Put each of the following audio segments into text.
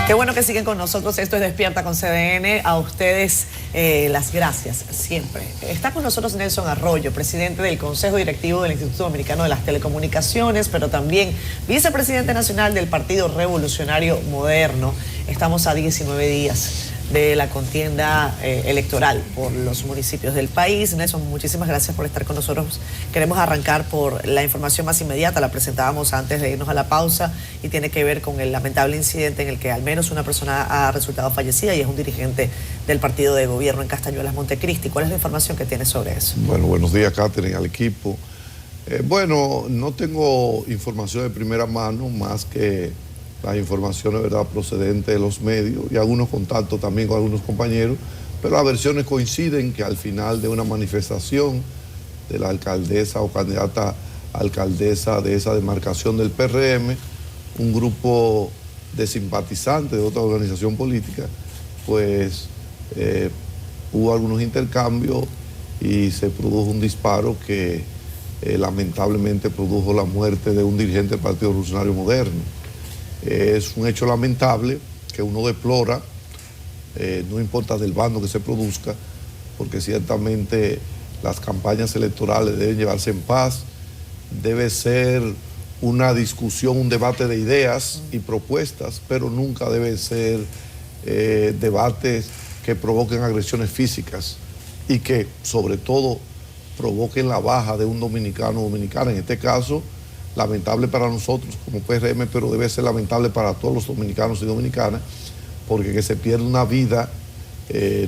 Qué bueno que siguen con nosotros. Esto es Despierta con CDN. A ustedes las gracias siempre. Está con nosotros Nelson Arroyo, presidente del Consejo Directivo del Instituto Dominicano de las Telecomunicaciones, pero también vicepresidente nacional del Partido Revolucionario Moderno. Estamos a 19 días de la contienda electoral por los municipios del país. Nelson, muchísimas gracias por estar con nosotros. Queremos arrancar por la información más inmediata, la presentábamos antes de irnos a la pausa y tiene que ver con el lamentable incidente en el que al menos una persona ha resultado fallecida y es un dirigente del partido de gobierno en Castañuelas, Montecristi. ¿Cuál es la información que tienes sobre eso? Bueno, buenos días, Catherine, al equipo. Bueno, no tengo información de primera mano más que las informaciones, ¿verdad?, procedentes de los medios y algunos contactos también con algunos compañeros, pero las versiones coinciden que al final de una manifestación de la alcaldesa o candidata alcaldesa de esa demarcación del PRM, un grupo de simpatizantes de otra organización política, pues hubo algunos intercambios y se produjo un disparo que lamentablemente produjo la muerte de un dirigente del Partido Revolucionario Moderno. Es un hecho lamentable que uno deplora, no importa del bando que se produzca, porque ciertamente las campañas electorales deben llevarse en paz, debe ser una discusión, un debate de ideas y propuestas, pero nunca debe ser debates que provoquen agresiones físicas y que sobre todo provoquen la baja de un dominicano o dominicana. En este caso, lamentable para nosotros como PRM, pero debe ser lamentable para todos los dominicanos y dominicanas, porque que se pierda una vida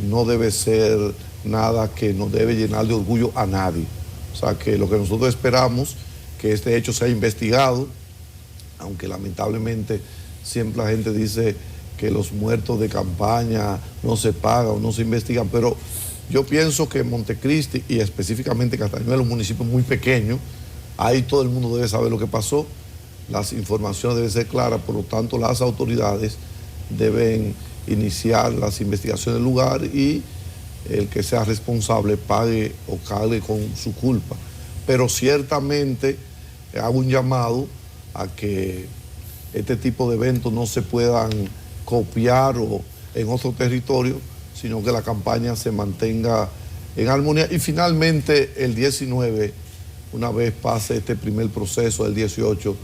no debe ser nada que nos debe llenar de orgullo a nadie. O sea, que lo que nosotros esperamos, que este hecho sea investigado, aunque lamentablemente siempre la gente dice que los muertos de campaña no se pagan o no se investigan, pero yo pienso que Montecristi y específicamente Castañuelas es un municipio muy pequeño. Ahí todo el mundo debe saber lo que pasó, las informaciones deben ser claras, por lo tanto las autoridades deben iniciar las investigaciones del lugar y el que sea responsable pague o cargue con su culpa. Pero ciertamente hago un llamado a que este tipo de eventos no se puedan copiar o en otro territorio, sino que la campaña se mantenga en armonía. Y finalmente el 19, una vez pase este primer proceso del 18,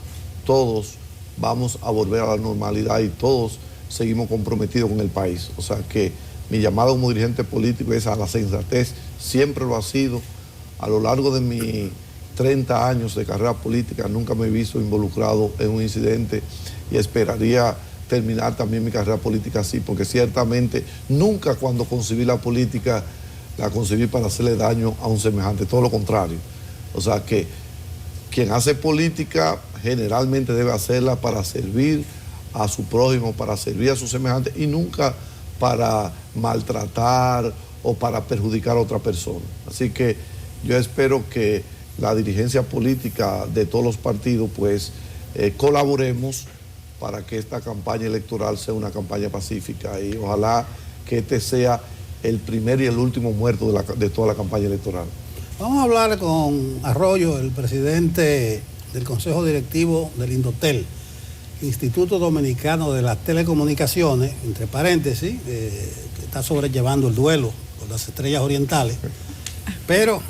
todos vamos a volver a la normalidad y todos seguimos comprometidos con el país. O sea que mi llamado como dirigente político es a la sensatez, siempre lo ha sido. A lo largo de mis 30 años de carrera política nunca me he visto involucrado en un incidente y esperaría terminar también mi carrera política así, porque ciertamente nunca cuando concebí la política la concebí para hacerle daño a un semejante, todo lo contrario. O sea que quien hace política generalmente debe hacerla para servir a su prójimo, para servir a sus semejantes y nunca para maltratar o para perjudicar a otra persona. Así que yo espero que la dirigencia política de todos los partidos pues colaboremos para que esta campaña electoral sea una campaña pacífica y ojalá que este sea el primer y el último muerto de toda la campaña electoral. Vamos a hablar con Arroyo, el presidente del Consejo Directivo del Indotel, Instituto Dominicano de las Telecomunicaciones, entre paréntesis, que está sobrellevando el duelo por las Estrellas Orientales, pero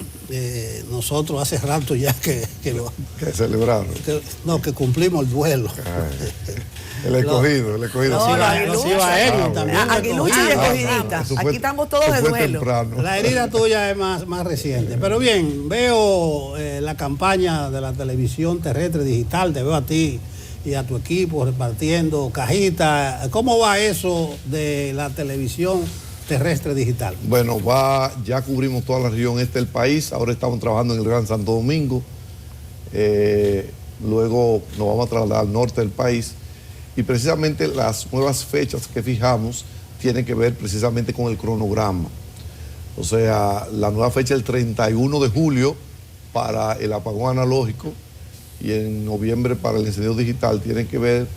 nosotros hace rato ya que celebraron. Que cumplimos el duelo. El escogido. Aguilucho y escogidista. Aquí estamos todos de duelo. Temprano. La herida tuya es más reciente. Pero bien, veo la campaña de la televisión terrestre digital, te veo a ti y a tu equipo repartiendo cajitas. ¿Cómo va eso de la televisión terrestre digital? Bueno, ya cubrimos toda la región este del país, ahora estamos trabajando en el Gran Santo Domingo, luego nos vamos a trasladar al norte del país y precisamente las nuevas fechas que fijamos tienen que ver precisamente con el cronograma. O sea, la nueva fecha es el 31 de julio para el apagón analógico y en noviembre para el encendido digital, tiene que ver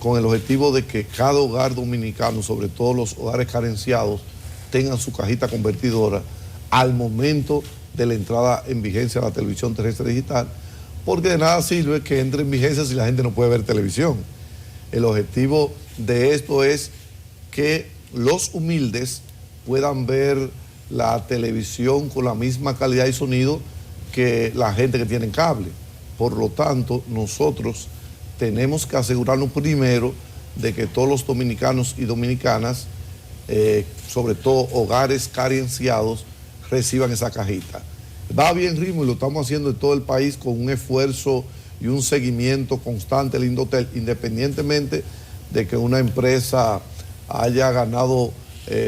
con el objetivo de que cada hogar dominicano, sobre todo los hogares carenciados, tengan su cajita convertidora al momento de la entrada en vigencia de la televisión terrestre digital, porque de nada sirve que entre en vigencia si la gente no puede ver televisión. El objetivo de esto es que los humildes puedan ver la televisión con la misma calidad y sonido que la gente que tiene cable. Por lo tanto, nosotros tenemos que asegurarnos primero de que todos los dominicanos y dominicanas, sobre todo hogares carenciados, reciban esa cajita. Va bien ritmo y lo estamos haciendo en todo el país con un esfuerzo y un seguimiento constante del Indotel, independientemente de que una empresa haya ganado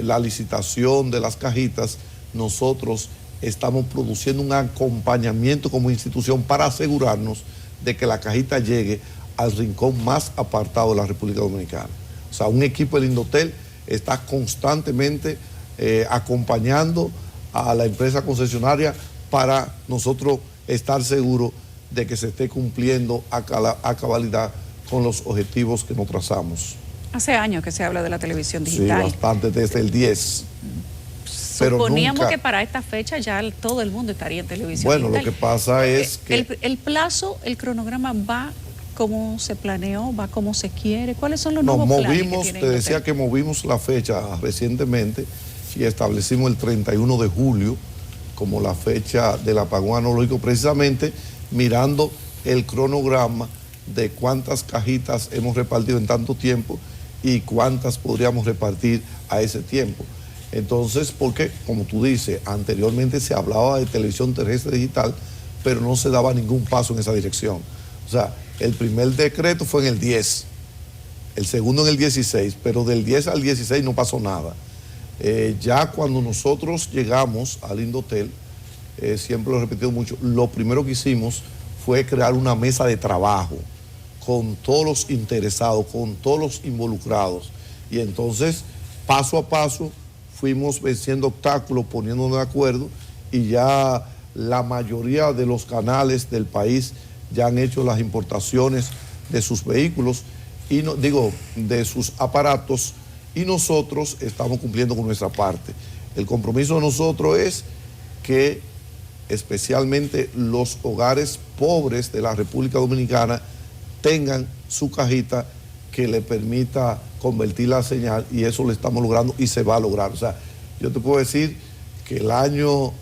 la licitación de las cajitas. Nosotros estamos produciendo un acompañamiento como institución para asegurarnos de que la cajita llegue al rincón más apartado de la República Dominicana. O sea, un equipo del Indotel está constantemente acompañando a la empresa concesionaria para nosotros estar seguros de que se esté cumpliendo a cabalidad con los objetivos que nos trazamos. Hace años que se habla de la televisión digital. Sí, bastante, desde el 10. Suponíamos nunca... que para esta fecha ya todo el mundo estaría en televisión digital. Bueno, lo que pasa es que... El plazo, el cronograma va como se planeó, va como se quiere. ¿Cuáles son los nuevos planes que tiene te decía que movimos la fecha recientemente y establecimos el 31 de julio como la fecha del apagón analógico, precisamente mirando el cronograma de cuántas cajitas hemos repartido en tanto tiempo y cuántas podríamos repartir a ese tiempo. Entonces, porque, como tú dices, anteriormente se hablaba de televisión terrestre digital, pero no se daba ningún paso en esa dirección. O sea, el primer decreto fue en el 10, el segundo en el 16, pero del 10 al 16 no pasó nada. Ya cuando nosotros llegamos al Indotel, siempre lo he repetido mucho, lo primero que hicimos fue crear una mesa de trabajo con todos los interesados, con todos los involucrados. Y entonces, paso a paso, fuimos venciendo obstáculos, poniéndonos de acuerdo, y ya la mayoría de los canales del país ya han hecho las importaciones de sus vehículos, y de sus aparatos, y nosotros estamos cumpliendo con nuestra parte. El compromiso de nosotros es que especialmente los hogares pobres de la República Dominicana tengan su cajita que le permita convertir la señal, y eso lo estamos logrando y se va a lograr. O sea, yo te puedo decir que el año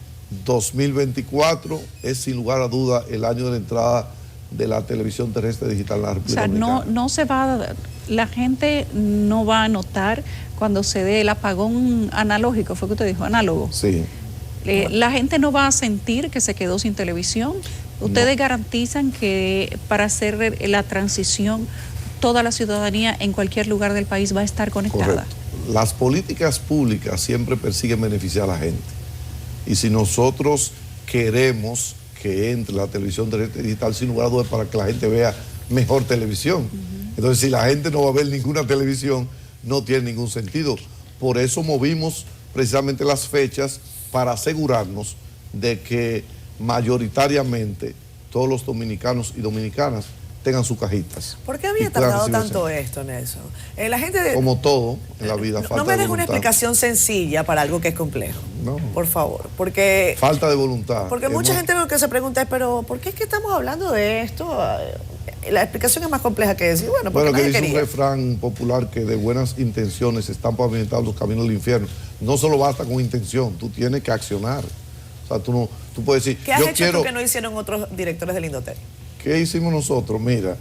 2024 es sin lugar a duda el año de la entrada de la televisión terrestre digital en la República Dominicana. O sea, no se va a, la gente no va a notar cuando se dé el apagón analógico, fue que usted dijo, análogo. Sí. La gente no va a sentir que se quedó sin televisión. Ustedes garantizan que para hacer la transición toda la ciudadanía en cualquier lugar del país va a estar conectada. Correcto. Las políticas públicas siempre persiguen beneficiar a la gente. Y si nosotros queremos que entre la televisión digital, sin lugar a dudas, para que la gente vea mejor televisión. Entonces, si la gente no va a ver ninguna televisión, no tiene ningún sentido. Por eso movimos precisamente las fechas para asegurarnos de que mayoritariamente todos los dominicanos y dominicanas tengan sus cajitas. ¿Por qué había tardado tanto esto, Nelson? La gente como todo en la vida, falta de voluntad. No me dejes una explicación sencilla para algo que es complejo. No. Por favor, porque... Falta de voluntad. Porque mucha gente lo que se pregunta es, pero ¿por qué es que estamos hablando de esto? La explicación es más compleja que decir, bueno, porque que dice quería. un refrán popular que de buenas intenciones están pavimentados los caminos del infierno. No solo basta con intención, tú tienes que accionar. O sea, tú puedes decir... ¿Qué has hecho tú que no hicieron otros directores del Indotel? ¿Qué hicimos nosotros? Mira,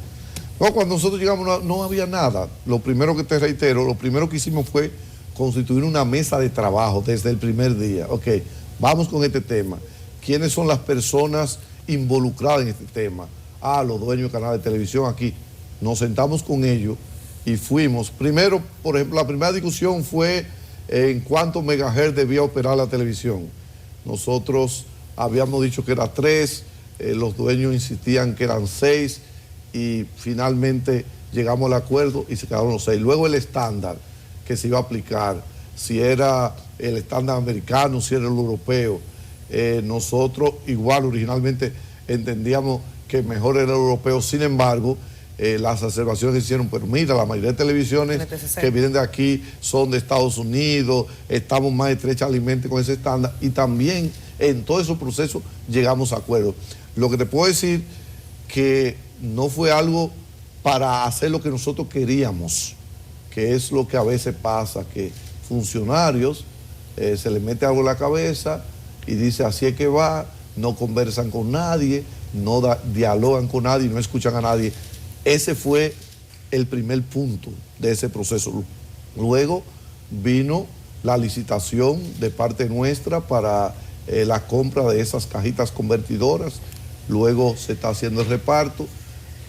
cuando nosotros llegamos no había nada. Lo primero que te reitero, lo primero que hicimos fue constituir una mesa de trabajo desde el primer día. Ok, vamos con este tema. ¿Quiénes son las personas involucradas en este tema? Los dueños de canales de televisión aquí. Nos sentamos con ellos y fuimos. Primero, por ejemplo, la primera discusión fue en cuántos megahertz debía operar la televisión. Nosotros habíamos dicho que era 3, los dueños insistían que eran 6 y finalmente llegamos al acuerdo y se quedaron los 6. Luego el estándar que se iba a aplicar, si era el estándar americano, si era el europeo. Nosotros igual originalmente entendíamos que mejor era el europeo, sin embargo, las observaciones que hicieron, pero mira, la mayoría de televisiones que vienen de aquí son de Estados Unidos, estamos más estrechamente con ese estándar, y también en todo ese proceso llegamos a acuerdos. Lo que te puedo decir que no fue algo para hacer lo que nosotros queríamos que es lo que a veces pasa, que funcionarios se les mete algo en la cabeza y dice así es que va, no conversan con nadie, no dialogan con nadie, no escuchan a nadie. Ese fue el primer punto de ese proceso. Luego vino la licitación de parte nuestra para la compra de esas cajitas convertidoras. Luego se está haciendo el reparto.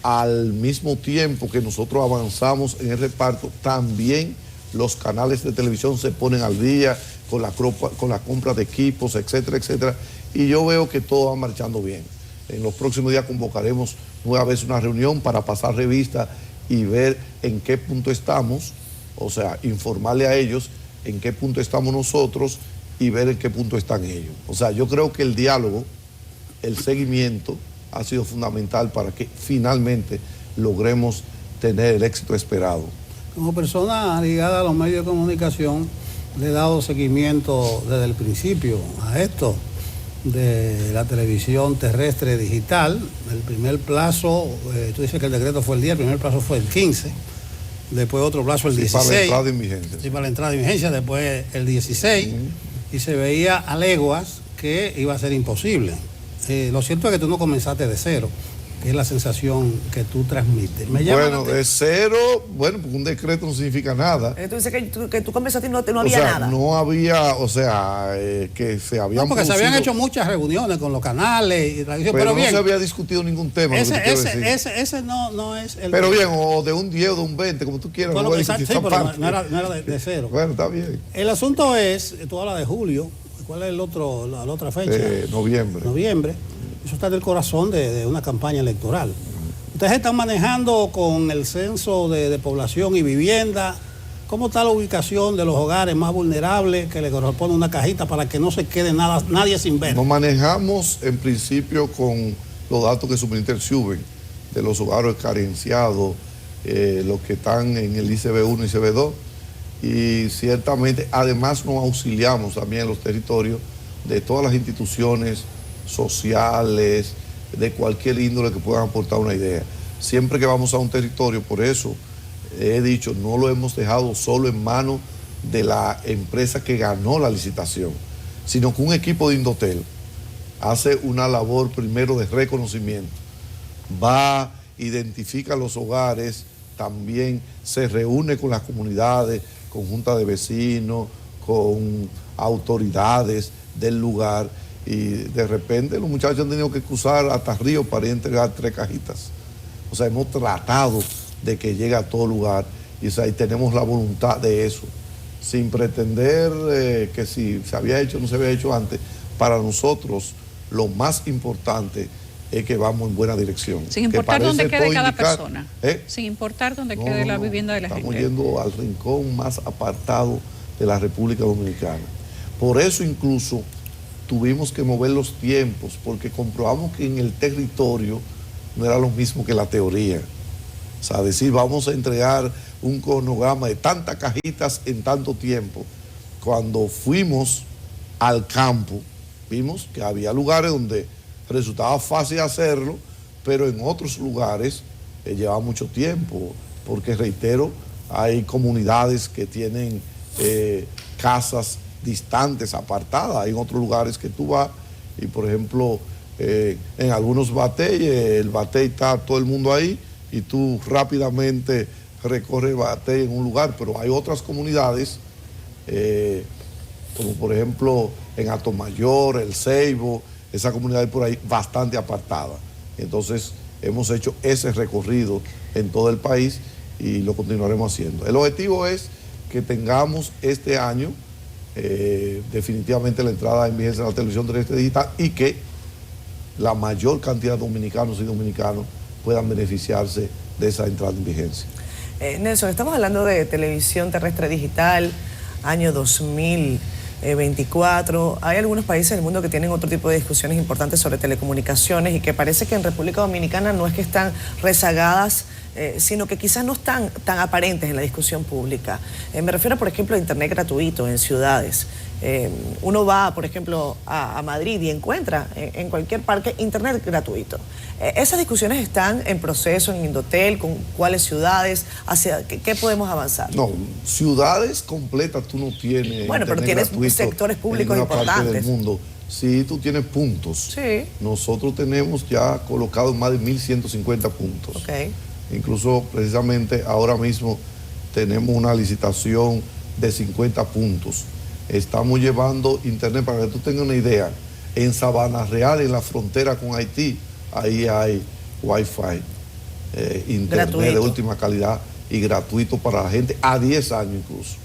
Al mismo tiempo que nosotros avanzamos en el reparto, también los canales de televisión se ponen al día con la compra de equipos, etcétera, etcétera. Y yo veo que todo va marchando bien. En los próximos días convocaremos nueva vez una reunión para pasar revista y ver en qué punto estamos, o sea, informarle a ellos en qué punto estamos nosotros y ver en qué punto están ellos. O sea, yo creo que el diálogo, el seguimiento ha sido fundamental para que finalmente logremos tener el éxito esperado. Como persona ligada a los medios de comunicación, le he dado seguimiento desde el principio a esto de la televisión terrestre digital. El primer plazo, tú dices que el decreto fue el 10, el primer plazo fue el 15, después otro plazo el 16. Para la entrada en vigencia. Sí, para la entrada en vigencia, después el 16, y se veía a leguas que iba a ser imposible. Lo cierto es que tú no comenzaste de cero, que es la sensación que tú transmites. Bueno, de cero, bueno, porque un decreto no significa nada. Tú dices que tú comenzaste y no había o sea, nada. No había, o sea, que se habían No, porque se habían hecho muchas reuniones con los canales, pero bien, no se había discutido ningún tema. Ese no es el... Pero bien, o de un 10 o de un 20, como tú quieras. Bueno, no, exacto, sí, pero no era de cero. Bueno, está bien. El asunto es, tú hablas de julio, ¿cuál es la otra fecha? Noviembre. Noviembre. Eso está del corazón de una campaña electoral. Ustedes están manejando con el censo de población y vivienda. ¿Cómo está la ubicación de los hogares más vulnerables que le corresponde una cajita para que no se quede nadie sin ver? Nos manejamos en principio con los datos que suministra el SUBEN de los hogares carenciados, los que están en el ICB1 y ICB2. Y ciertamente, además nos auxiliamos también en los territorios de todas las instituciones sociales, de cualquier índole que puedan aportar una idea. Siempre que vamos a un territorio, por eso he dicho, no lo hemos dejado solo en manos de la empresa que ganó la licitación, sino que un equipo de Indotel hace una labor primero de reconocimiento, va, identifica los hogares, también se reúne con las comunidades, con juntas de vecinos, con autoridades del lugar, y de repente los muchachos han tenido que cruzar hasta Río para ir a entregar 3 cajitas. O sea, hemos tratado de que llegue a todo lugar y, o sea, y tenemos la voluntad de eso, sin pretender que si se había hecho o no se había hecho antes. Para nosotros lo más importante es que vamos en buena dirección. Sin importar dónde quede cada persona. Sin importar dónde quede la vivienda de la gente. Estamos yendo al rincón más apartado de la República Dominicana. Por eso incluso tuvimos que mover los tiempos, porque comprobamos que en el territorio no era lo mismo que la teoría. O sea, decir, vamos a entregar un cronograma de tantas cajitas en tanto tiempo. Cuando fuimos al campo, vimos que había lugares donde resultaba fácil hacerlo, pero en otros lugares lleva mucho tiempo, porque reitero, hay comunidades que tienen casas distantes, apartadas. Hay en otros lugares que tú vas y, por ejemplo, en algunos batalles, el batey está todo el mundo ahí y tú rápidamente recorres el batey en un lugar, pero hay otras comunidades, como por ejemplo en Atomayor, El Ceibo, esa comunidad por ahí bastante apartada. Entonces hemos hecho ese recorrido en todo el país y lo continuaremos haciendo. El objetivo es que tengamos este año definitivamente la entrada en vigencia de la televisión terrestre digital y que la mayor cantidad de dominicanos y dominicanos puedan beneficiarse de esa entrada en vigencia. Nelson, estamos hablando de televisión terrestre digital, año 2024. Hay algunos países del mundo que tienen otro tipo de discusiones importantes sobre telecomunicaciones y que parece que en República Dominicana no es que están rezagadas sino que quizás no están tan aparentes en la discusión pública. Me refiero, por ejemplo, a Internet gratuito en ciudades. Uno va, por ejemplo, a Madrid y encuentra en cualquier parque Internet gratuito. Esas discusiones están en proceso en Indotel, con cuáles ciudades, hacia qué podemos avanzar. No, ciudades completas tú no tienes. Bueno, pero tienes sectores públicos importantes. Parte del mundo. Sí, tú tienes puntos. Sí. Nosotros tenemos ya colocados más de 1.150 puntos. Okay. Incluso, precisamente, ahora mismo tenemos una licitación de 50 puntos. Estamos llevando Internet, para que tú tengas una idea, en Sabana Real, en la frontera con Haití, ahí hay Wi-Fi, Internet gratuito, de última calidad y gratuito para la gente, a 10 años incluso.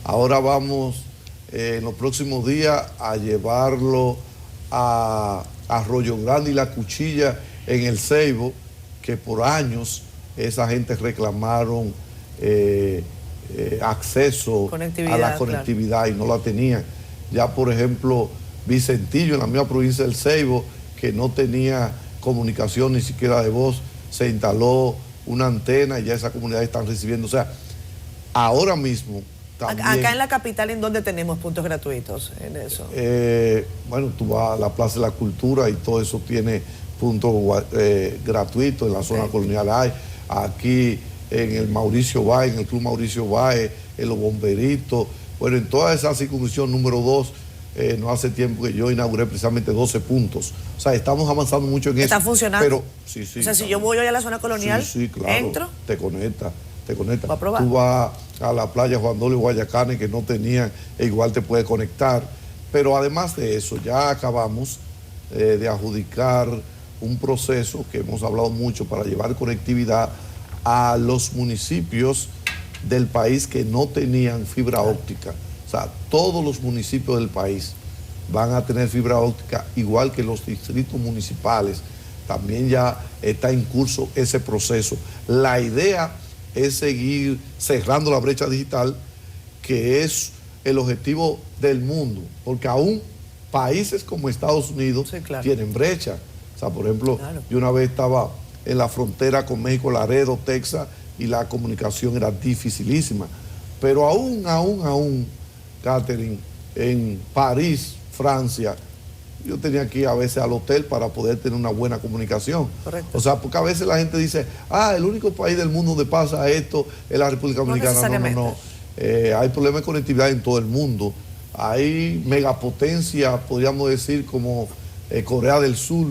Ahora vamos, en los próximos días, a llevarlo a Arroyo Grande y La Cuchilla, en el Ceibo, que por años esa gente reclamaron acceso a la conectividad, claro, y no la tenían. Ya, por ejemplo, Vicentillo, en la misma provincia del Ceibo, que no tenía comunicación ni siquiera de voz, se instaló una antena y ya esa comunidad están recibiendo. O sea, ahora mismo también... Acá en la capital, ¿en dónde tenemos puntos gratuitos en eso? Bueno, tú vas a la Plaza de la Cultura y todo eso tiene puntos gratuitos. En la zona colonial hay. Aquí en el Mauricio Báez, en el Club Mauricio Báez, en los Bomberitos. Bueno, en toda esa circunscripción número 2, no hace tiempo que yo inauguré precisamente 12 puntos. O sea, estamos avanzando mucho en eso. ¿Está funcionando? Pero, sí, sí. O sea, si yo voy hoy a la zona colonial, sí, claro, entro, te conecta. ¿voy a probar? Tú vas a la playa Juan Dolio, Guayacane, que no tenían, e igual te puede conectar. Pero además de eso, ya acabamos de adjudicar un proceso que hemos hablado mucho para llevar conectividad a los municipios del país que no tenían fibra óptica. O sea, todos los municipios del país van a tener fibra óptica, igual que los distritos municipales. También ya está en curso ese proceso. La idea es seguir cerrando la brecha digital, que es el objetivo del mundo, porque aún países como Estados Unidos, sí, claro, tienen brecha. O sea, por ejemplo, claro, yo una vez estaba en la frontera con México, Laredo, Texas, y la comunicación era dificilísima. Pero aún, Catherine, en París, Francia, yo tenía que ir a veces al hotel para poder tener una buena comunicación. Correcto. O sea, porque a veces la gente dice, el único país del mundo donde pasa esto es la República Dominicana. No. Hay problemas de conectividad en todo el mundo. Hay megapotencias, podríamos decir, como Corea del Sur,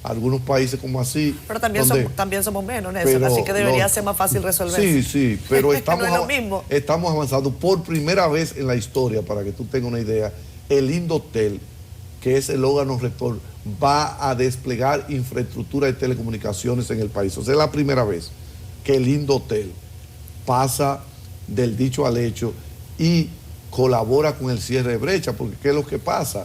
algunos países como así. Pero también, también somos menos, Nelson, así que debería ser más fácil resolver. Sí, pero estamos, no es lo mismo. Estamos avanzando por primera vez en la historia, para que tú tengas una idea. El Indotel, que es el órgano rector, va a desplegar infraestructura de telecomunicaciones en el país. O sea, es la primera vez que el Indotel pasa del dicho al hecho y colabora con el cierre de brecha, porque ¿qué es lo que pasa?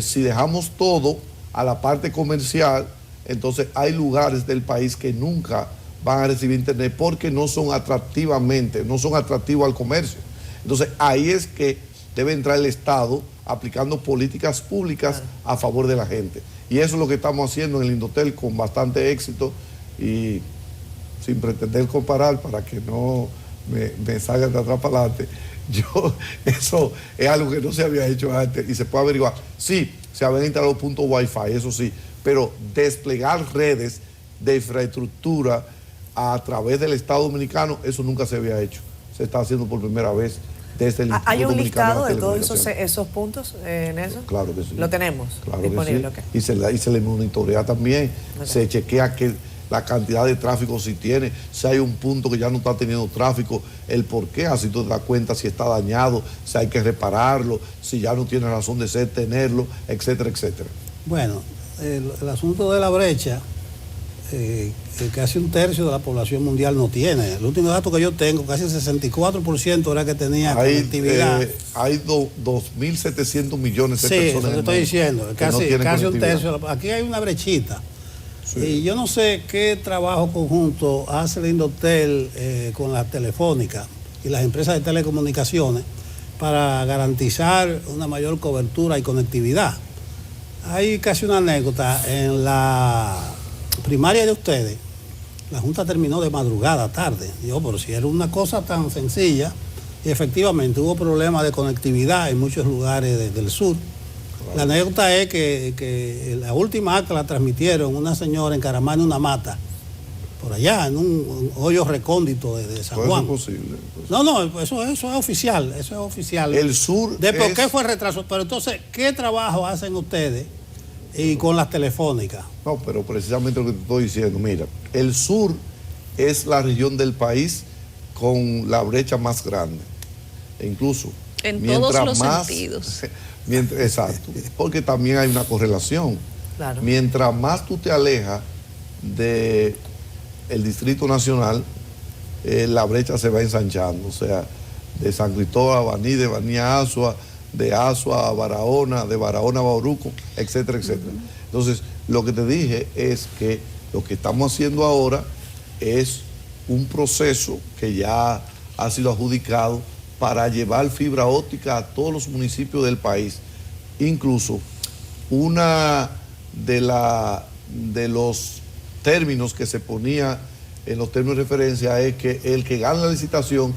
Si dejamos todo a la parte comercial, entonces hay lugares del país que nunca van a recibir internet porque no son atractivos al comercio. Entonces ahí es que debe entrar el Estado aplicando políticas públicas a favor de la gente. Y eso es lo que estamos haciendo en el Indotel con bastante éxito, y sin pretender comparar para que no me salgan de atrás para adelante. Eso es algo que no se había hecho antes y se puede averiguar. Sí, se habían instalado puntos Wi-Fi, eso sí, pero desplegar redes de infraestructura a través del Estado Dominicano, eso nunca se había hecho. Se está haciendo por primera vez desde el Instituto ¿Hay un Dominicano listado de todos esos puntos en eso? Claro que sí. ¿Lo tenemos claro disponible? Que sí. Okay. Y se le monitorea también, se chequea que la cantidad de tráfico si tiene, si hay un punto que ya no está teniendo tráfico, el por qué, así tú te das cuenta si está dañado, si hay que repararlo, si ya no tiene razón de ser tenerlo, etcétera, etcétera. Bueno, el asunto de la brecha, casi un tercio de la población mundial no tiene. El último dato que yo tengo, casi el 64% era que tenía conectividad. Hay 2.700 millones de personas. Sí, eso te estoy diciendo, casi un tercio. Aquí hay una brechita. Sí. Y yo no sé qué trabajo conjunto hace el Indotel con las telefónicas y las empresas de telecomunicaciones para garantizar una mayor cobertura y conectividad. Hay casi una anécdota en la primaria de ustedes. La Junta terminó de madrugada, tarde. Digo, pero si era una cosa tan sencilla, y efectivamente hubo problemas de conectividad en muchos lugares del sur. La anécdota es que la última acta la transmitieron una señora en Caramán, una mata, por allá, en un hoyo recóndito de San Juan. Eso es posible. No, eso es oficial, eso es oficial. El sur ¿De por qué fue retraso? Pero entonces, ¿qué trabajo hacen ustedes y con las telefónicas? No, pero precisamente lo que te estoy diciendo, mira, el sur es la región del país con la brecha más grande. E incluso, en todos los sentidos. Exacto, porque también hay una correlación. Claro. Mientras más tú te alejas del Distrito Nacional, la brecha se va ensanchando. O sea, de San Cristóbal a Baní, de Baní a Asua, de Asua a Barahona, de Barahona a Bauruco, etcétera, etcétera. Entonces, lo que te dije es que lo que estamos haciendo ahora es un proceso que ya ha sido adjudicado para llevar fibra óptica a todos los municipios del país. Incluso una de los términos que se ponía en los términos de referencia es que el que gana la licitación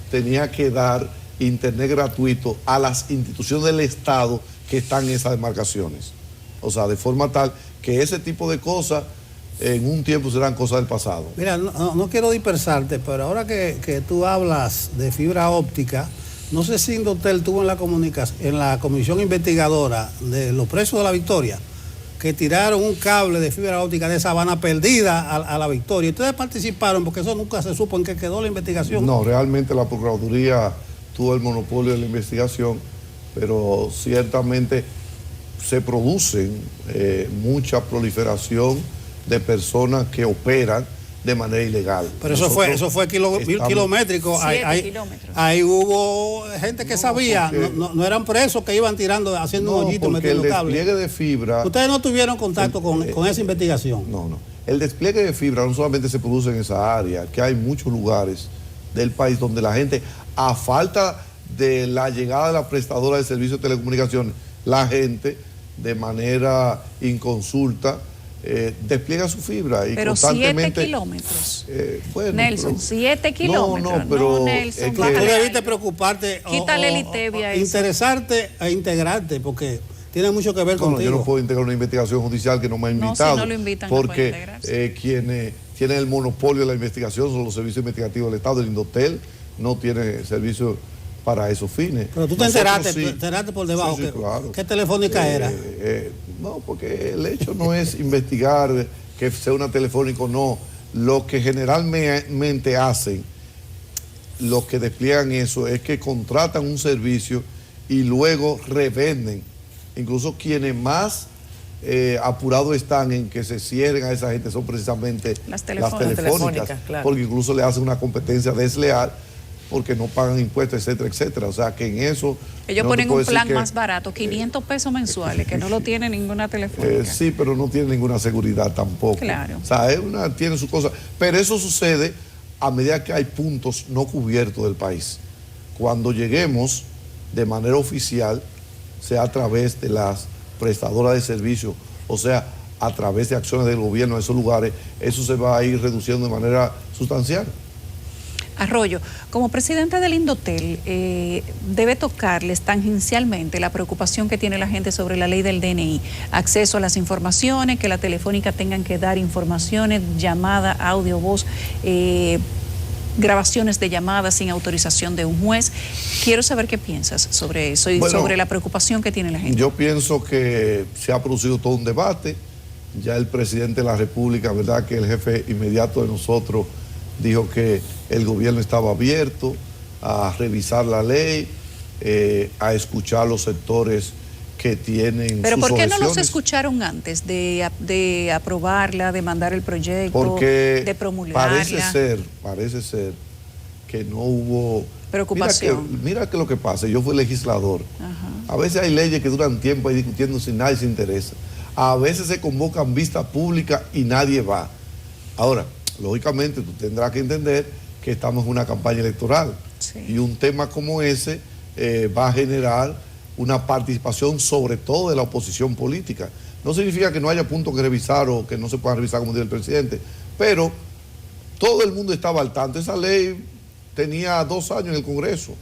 tenía que dar internet gratuito a las instituciones del Estado que están en esas demarcaciones. O sea, de forma tal que ese tipo de cosas en un tiempo serán cosas del pasado. Mira, no quiero dispersarte, pero ahora que tú hablas de fibra óptica, no sé si Indotel tuvo en la comisión investigadora de los presos de la Victoria, que tiraron un cable de fibra óptica de Sabana Perdida a la Victoria. ¿Ustedes participaron? Porque eso nunca se supo en qué quedó la investigación. No, realmente la Procuraduría tuvo el monopolio de la investigación, pero ciertamente se producen mucha proliferación de personas que operan de manera ilegal. Pero eso fue kilométrico. 7 kilómetros. Ahí hubo gente que sabía, no eran presos que iban tirando, haciendo un hoyito, metiendo cable. El despliegue de fibra... ¿Ustedes no tuvieron contacto con esa investigación? No. El despliegue de fibra no solamente se produce en esa área, que hay muchos lugares del país donde la gente, a falta de la llegada de la prestadora de servicios de telecomunicaciones, la gente de manera inconsulta despliega su fibra y pero constantemente... 7 kilómetros. Bueno, Nelson, pero, 7 kilómetros. No, pero... Nelson, tú debiste preocuparte, quítale el ITEVIA, interesarte e integrarte, porque tiene mucho que ver contigo. Yo no puedo integrar una investigación judicial que no me ha invitado. Si no lo invitan, porque no puede quienes tienen el monopolio de la investigación son los servicios investigativos del Estado. El Indotel no tiene servicios para esos fines. Pero tú te enteraste por debajo. Sí, claro. ¿Qué telefónica era? No, porque el hecho no es investigar que sea una telefónica o no. Lo que generalmente hacen, los que despliegan eso, es que contratan un servicio y luego revenden. Incluso quienes más apurados están en que se cierren a esa gente son precisamente las telefónicas, claro. Porque incluso le hacen una competencia desleal porque no pagan impuestos, etcétera, etcétera. O sea, que en eso... Ellos ponen un plan más barato, 500 pesos mensuales, que no lo tiene ninguna telefónica. Sí, pero no tiene ninguna seguridad tampoco. Claro. O sea, tiene sus cosas. Pero eso sucede a medida que hay puntos no cubiertos del país. Cuando lleguemos de manera oficial, sea a través de las prestadoras de servicios, o sea, a través de acciones del gobierno en esos lugares, eso se va a ir reduciendo de manera sustancial. Arroyo, como presidente del Indotel, debe tocarles tangencialmente la preocupación que tiene la gente sobre la ley del DNI, acceso a las informaciones, que la telefónica tengan que dar informaciones, llamada, audio, voz, grabaciones de llamadas sin autorización de un juez. Quiero saber qué piensas sobre eso y sobre la preocupación que tiene la gente. Yo pienso que se ha producido todo un debate. Ya el presidente de la República, ¿verdad?, que el jefe inmediato de nosotros dijo que el gobierno estaba abierto a revisar la ley, a escuchar los sectores que tienen. Pero ¿por qué objeciones. no los escucharon antes de aprobarla, de mandar el proyecto, porque de promulgarla? Parece ser que no hubo preocupación. Mira que lo que pasa, yo fui legislador. Ajá. A veces hay leyes que duran tiempo ahí discutiendo sin nadie se interesa. A veces se convocan vistas públicas y nadie va. Ahora, lógicamente tú tendrás que entender que estamos en una campaña electoral, sí, y un tema como ese va a generar una participación sobre todo de la oposición política. No significa que no haya puntos que revisar o que no se puedan revisar como dice el presidente, pero todo el mundo estaba al tanto. Esa ley tenía 2 años en el Congreso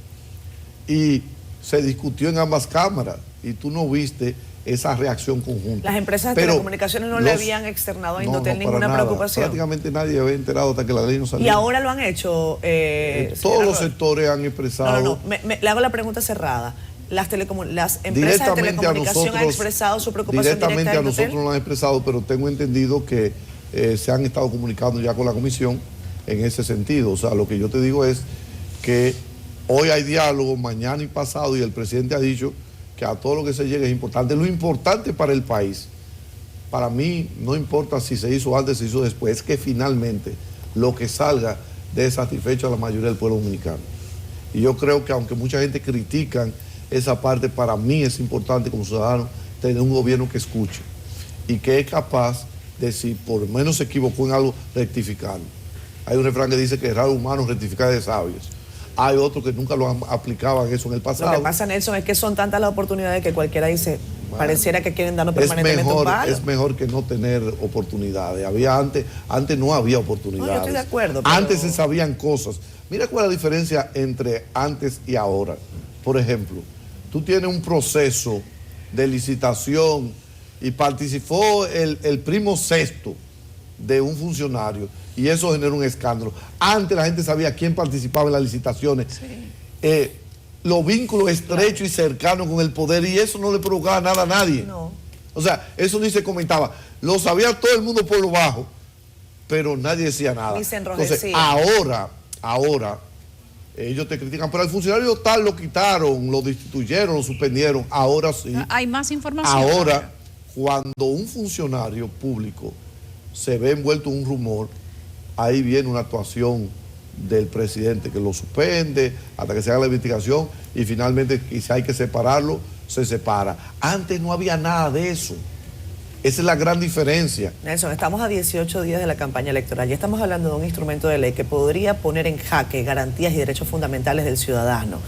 y se discutió en ambas cámaras y tú no viste esa reacción conjunta. Las empresas de telecomunicaciones no le habían externado a Indotel ninguna preocupación. Prácticamente nadie había enterado hasta que la ley no salió. Y ahora lo han hecho. Todos los sectores han expresado. Le hago la pregunta cerrada. Las empresas de telecomunicación han expresado su preocupación directamente directa a nosotros no lo han expresado, pero tengo entendido que se han estado comunicando ya con la comisión en ese sentido. O sea, lo que yo te digo es que hoy hay diálogo, mañana y pasado, y el presidente ha dicho que a todo lo que se llegue es importante. Lo importante para el país, para mí, no importa si se hizo antes, se hizo después, es que finalmente lo que salga dé satisfecho a la mayoría del pueblo dominicano. Y yo creo que aunque mucha gente critica esa parte, para mí es importante como ciudadano tener un gobierno que escuche y que es capaz de, si por lo menos se equivocó en algo, rectificarlo. Hay un refrán que dice que errar humano, rectificar de sabios. Hay otros que nunca lo aplicaban eso en el pasado. Lo que pasa, Nelson, es que son tantas las oportunidades que cualquiera dice, pareciera que quieren darnos permanentemente un palo. Es mejor que no tener oportunidades. Antes no había oportunidades. No, yo estoy de acuerdo. Pero... Antes se sabían cosas. Mira cuál es la diferencia entre antes y ahora. Por ejemplo, tú tienes un proceso de licitación y participó el primo sexto de un funcionario y eso generó un escándalo. Antes la gente sabía quién participaba en las licitaciones, sí. Los vínculos estrechos y cercanos con el poder, y eso no le provocaba nada a nadie. No. O sea, eso ni se comentaba. Lo sabía todo el mundo por lo bajo, pero nadie decía nada. Ni se enrojecía. Entonces, ahora, ellos te critican, pero al funcionario tal lo quitaron, lo destituyeron, lo suspendieron. Ahora sí. Hay más información. Ahora, cuando un funcionario público se ve envuelto en un rumor, ahí viene una actuación del presidente que lo suspende hasta que se haga la investigación y finalmente, si hay que separarlo, se separa. Antes no había nada de eso. Esa es la gran diferencia. Nelson, estamos a 18 días de la campaña electoral. Ya estamos hablando de un instrumento de ley que podría poner en jaque garantías y derechos fundamentales del ciudadano.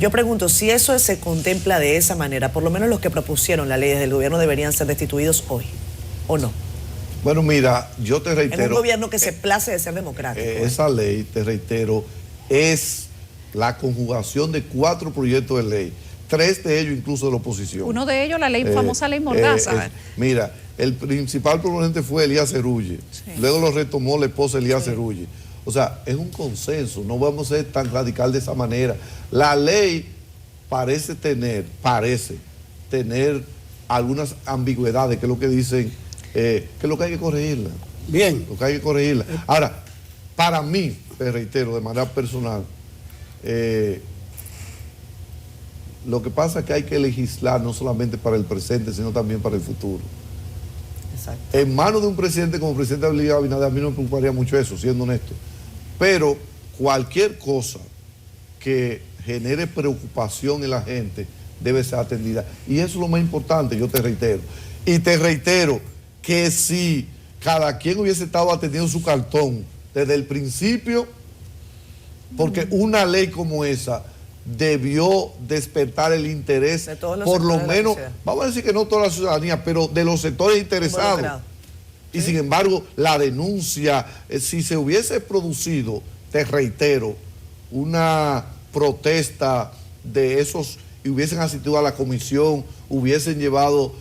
Yo pregunto, si eso se contempla de esa manera, por lo menos los que propusieron la ley desde el gobierno deberían ser destituidos hoy, ¿o no? Bueno, mira, yo te reitero... En un gobierno que se place de ser democrático. Esa ley, te reitero, es la conjugación de 4 proyectos de ley, 3 de ellos incluso de la oposición. Uno de ellos, la ley famosa ley Mordaza. Mira, el principal proponente fue Elías Cerulle, sí. Luego lo retomó la esposa Elías Cerulle. O sea, es un consenso, no vamos a ser tan radical de esa manera. La ley parece tener algunas ambigüedades, que es lo que dicen, que es lo que hay que corregirla. Bien. Lo que hay que corregirla. Ahora, para mí, te reitero, de manera personal, lo que pasa es que hay que legislar no solamente para el presente, sino también para el futuro. Exacto. En manos de un presidente como el presidente Abinader, a mí no me preocuparía mucho eso, siendo honesto. Pero cualquier cosa que genere preocupación en la gente debe ser atendida. Y eso es lo más importante, yo te reitero. Y te reitero que si cada quien hubiese estado atendiendo su cartón desde el principio, porque una ley como esa debió despertar el interés, por lo menos, vamos a decir que no toda la ciudadanía, pero de los sectores interesados. Y sin embargo, la denuncia, si se hubiese producido, te reitero, una protesta de esos, y hubiesen asistido a la comisión, hubiesen llevado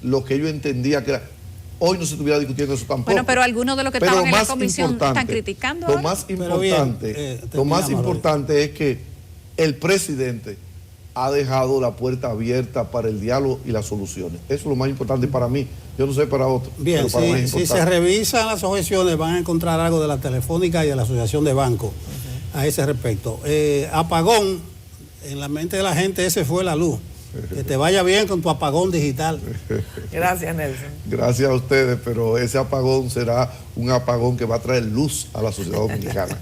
lo que ellos entendían que era, hoy no se estuviera discutiendo eso tampoco. Bueno, pero algunos de los que estaban en la comisión están criticando. Lo más importante es que el presidente ha dejado la puerta abierta para el diálogo y las soluciones. Eso es lo más importante para mí. Yo no sé para otros. Bien, pero para mí es si se revisan las objeciones, van a encontrar algo de la Telefónica y de la Asociación de Bancos a ese respecto. Apagón, en la mente de la gente ese fue la luz. Que te vaya bien con tu apagón digital. Gracias, Nelson. Gracias a ustedes, pero ese apagón será un apagón que va a traer luz a la sociedad dominicana.